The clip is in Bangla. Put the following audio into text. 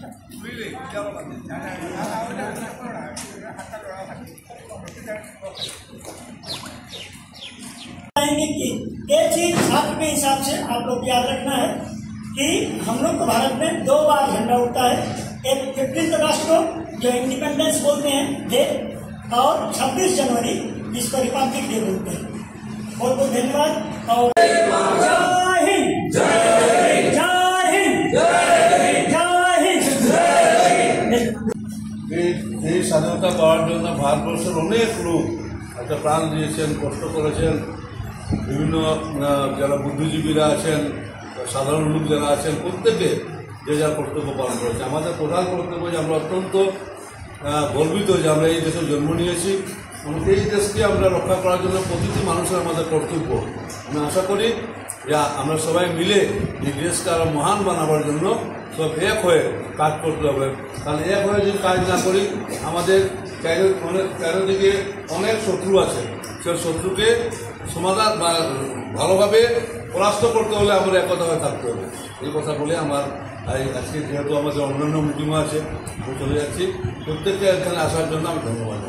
कि ये चीज छात्र के हिसाब से आप लोग याद रखना है कि हम लोग को भारत में 2 बार झंडा उठता है, एक 15 अगस्त को जो इंडिपेंडेंस बोलते हैं डे, और 26 जनवरी जिसको रिपब्लिक डे बोलते हैं। बहुत बहुत धन्यवाद और जय हिंद, जय हिंद, जय हिंद। এই স্বাধীনতা পাওয়ার জন্য ভারতবর্ষের অনেক লোক একটা প্রাণ দিয়েছেন, কষ্ট করেছেন। বিভিন্ন যারা বুদ্ধিজীবীরা আছেন, সাধারণ লোক যারা আছেন, প্রত্যেকে যে যার কর্তব্য পালন করেছে। আমাদের প্রধান কর্তব্য যে আমরা অত্যন্ত গর্বিত যে আমরা এই দেশে জন্ম নিয়েছি। এই দেশকে আমরা রক্ষা করার জন্য প্রতিটি মানুষের আমাদের কর্তব্য। আমি আশা করি যে আমরা সবাই মিলে এই দেশকে আরও মহান বানাবার জন্য সব এক হয়ে কাজ করতে হবে। কারণ এক হয়ে যদি কাজ না করি, আমাদের চারিদিকে অনেক শত্রু আছে, সেই শত্রুকে সমাধান বা ভালোভাবে পরাস্ত করতে হলে আমাদের একতা হয়ে থাকতে হবে। এই কথা বলে আমার আজকে যেহেতু আমাদের অন্যান্য মিটিংও আছে, আমি চলে যাচ্ছি। প্রত্যেককে এখানে আসার জন্য আমি ধন্যবাদ।